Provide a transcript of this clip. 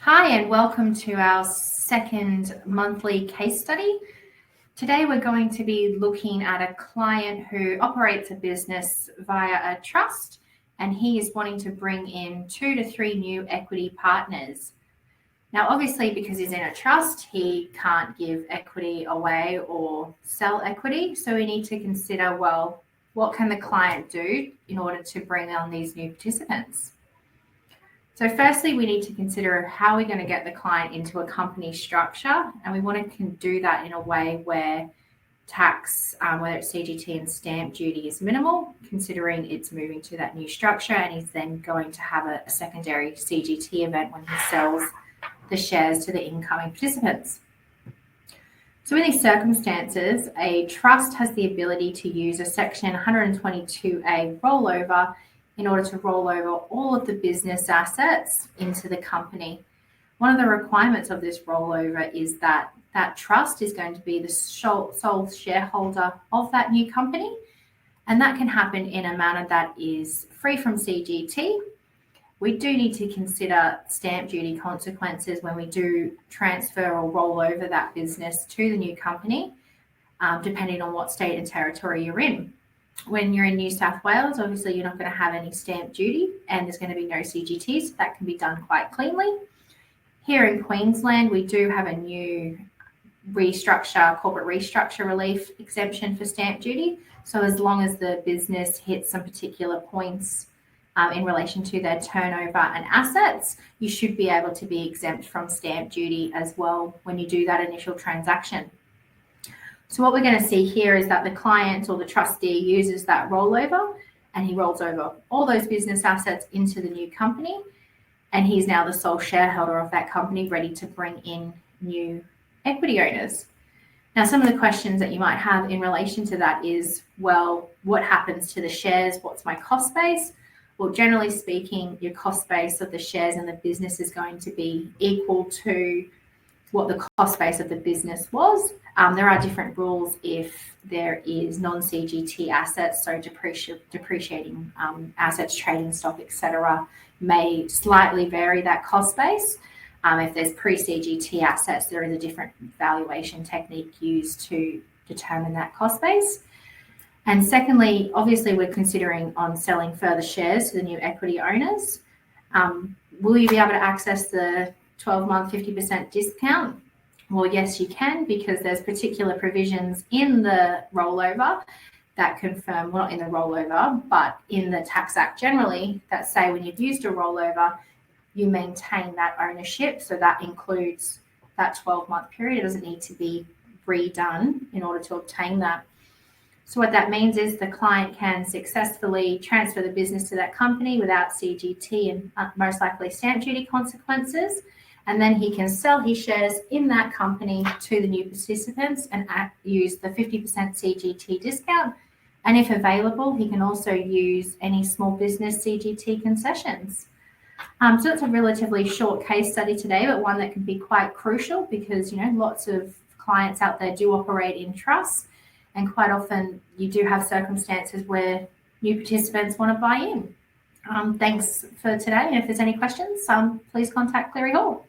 Hi, and welcome to our second monthly case study. Today, we're going to be looking at a client who operates a business via a trust, and he is wanting to bring in 2 to 3 new equity partners. Now, obviously, because he's in a trust, he can't give equity away or sell equity. So we need to consider, well, what can the client do in order to bring on these new participants? So firstly, we need to consider how we're going to get the client into a company structure, and we want to do that in a way where tax, whether it's CGT and stamp duty, is minimal, considering it's moving to that new structure, and he's then going to have a secondary CGT event when he sells the shares to the incoming participants. So in these circumstances, a trust has the ability to use a Section 122A rollover in order to roll over all of the business assets into the company. One of the requirements of this rollover is that that trust is going to be the sole shareholder of that new company, and that can happen in a manner that is free from CGT. We do need to consider stamp duty consequences when we do transfer or roll over that business to the new company, depending on what state and territory you're in. When you're in New South Wales, obviously you're not going to have any stamp duty and there's going to be no CGT, so that can be done quite cleanly. Here in Queensland, we do have a new corporate restructure relief exemption for stamp duty. So as long as the business hits some particular points in relation to their turnover and assets, you should be able to be exempt from stamp duty as well when you do that initial transaction. So what we're going to see here is that the client or the trustee uses that rollover, and he rolls over all those business assets into the new company, and he's now the sole shareholder of that company, ready to bring in new equity owners. Now, some of the questions that you might have in relation to that is, well, what happens to the shares? What's my cost base? Well, generally speaking, your cost base of the shares in the business is going to be equal to what the cost base of the business was. There are different rules if there is non-CGT assets, so depreciating assets, trading stock, etc., may slightly vary that cost base. If there's pre-CGT assets, there is a different valuation technique used to determine that cost base. And secondly, obviously, we're considering on selling further shares to the new equity owners. Will you be able to access the 12-month 50% discount? Well, yes, you can, because there's particular provisions in the rollover that confirm, well, not in the rollover, but in the Tax Act generally, that say when you've used a rollover, you maintain that ownership. So that includes that 12-month period. It doesn't need to be redone in order to obtain that. So what that means is the client can successfully transfer the business to that company without CGT and most likely stamp duty consequences. And then he can sell his shares in that company to the new participants and use the 50% CGT discount. And if available, he can also use any small business CGT concessions. So it's a relatively short case study today, but one that can be quite crucial because, lots of clients out there do operate in trusts. And quite often you do have circumstances where new participants want to buy in. Thanks for today. And if there's any questions, please contact Cleary Hall.